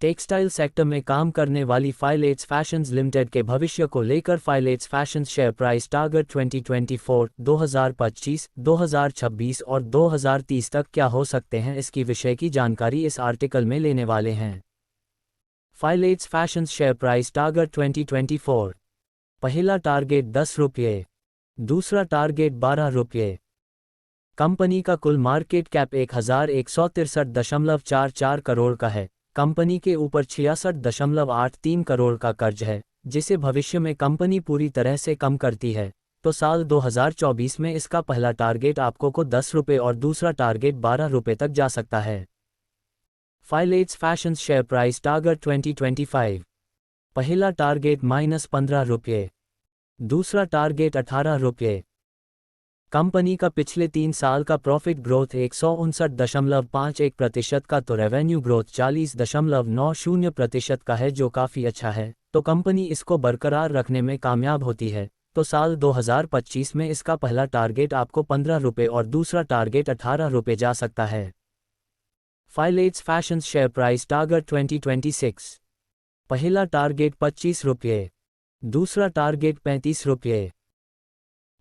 Textile sector में काम करने वाली फाइलेट्स फैशंस लिमिटेड के भविष्य को लेकर फाइलेट्स फैशंस शेयर प्राइस टारगेट 2024, 2025, 2026 और 2030 तक क्या हो सकते हैं, इसकी विषय की जानकारी इस आर्टिकल में लेने वाले हैं। फाइलेट्स फैशंस शेयर प्राइस टारगेट 2024। पहला टारगेट 10 रुपये, दूसरा टारगेट 12 रुपये। कंपनी का कुल मार्केट कैप 1163.44 करोड़ का है। कंपनी के ऊपर 66.83 करोड़ का कर्ज है, जिसे भविष्य में कंपनी पूरी तरह से कम करती है। तो साल 2024 में इसका पहला टारगेट आपको को 10 रुपये और दूसरा टारगेट 12 रुपये तक जा सकता है। फाइलेट्स फैशंस शेयर प्राइस टारगेट 2025। पहला टारगेट -15 रुपये, दूसरा टारगेट 18 रुपये। कंपनी का पिछले 3 साल का प्रॉफिट ग्रोथ 159.51% का तो रेवेन्यू ग्रोथ 40.90% का है, जो काफ़ी अच्छा है। तो कंपनी इसको बरकरार रखने में कामयाब होती है। तो साल 2025 में इसका पहला टारगेट आपको 15 रुपये और दूसरा टारगेट 18 रुपये जा सकता है। फाइलेट्स फैशंस शेयर प्राइस टारगेट 2026। पहला टारगेट 25 रुपये, दूसरा टारगेट 35 रुपये।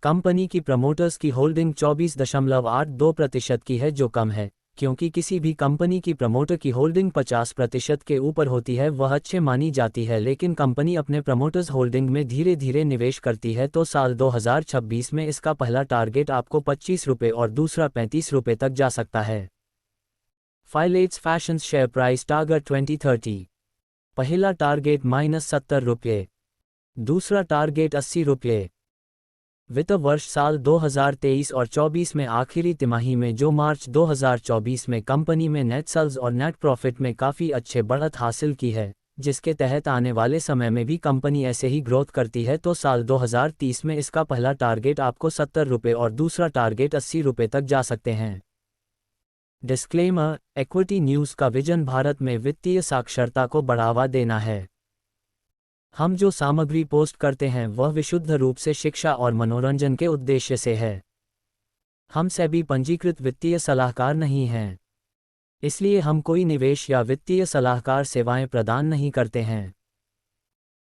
कंपनी की प्रमोटर्स की होल्डिंग 24.82% की है, जो कम है, क्योंकि किसी भी कंपनी की प्रमोटर की होल्डिंग 50% के ऊपर होती है वह अच्छे मानी जाती है, लेकिन कंपनी अपने प्रमोटर्स होल्डिंग में धीरे धीरे निवेश करती है। तो साल 2026 में इसका पहला टारगेट आपको 25 रुपये और दूसरा 35 रुपये तक जा सकता है। फाइलेट्स फैशंस शेयर प्राइस टारगेट 2030। पहला टारगेट -70 रुपये, दूसरा टारगेट 80 रुपये। वित्त वर्ष साल 2023 और 24 में आखिरी तिमाही में जो मार्च 2024 में कंपनी में नेट सेल्स और नेट प्रॉफिट में काफ़ी अच्छे बढ़त हासिल की है, जिसके तहत आने वाले समय में भी कंपनी ऐसे ही ग्रोथ करती है। तो साल 2030 में इसका पहला टारगेट आपको 70 रुपये और दूसरा टारगेट 80 रुपये तक जा सकते हैं। डिस्क्लेमर: इक्विटी न्यूज़ का विजन भारत में वित्तीय साक्षरता को बढ़ावा देना है। हम जो सामग्री पोस्ट करते हैं वह विशुद्ध रूप से शिक्षा और मनोरंजन के उद्देश्य से है। हम सेबी पंजीकृत वित्तीय सलाहकार नहीं हैं, इसलिए हम कोई निवेश या वित्तीय सलाहकार सेवाएं प्रदान नहीं करते हैं।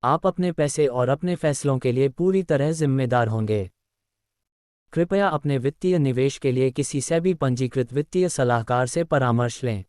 आप अपने पैसे और अपने फैसलों के लिए पूरी तरह जिम्मेदार होंगे। कृपया अपने वित्तीय निवेश के लिए किसी सेबी पंजीकृत वित्तीय सलाहकार से परामर्श लें।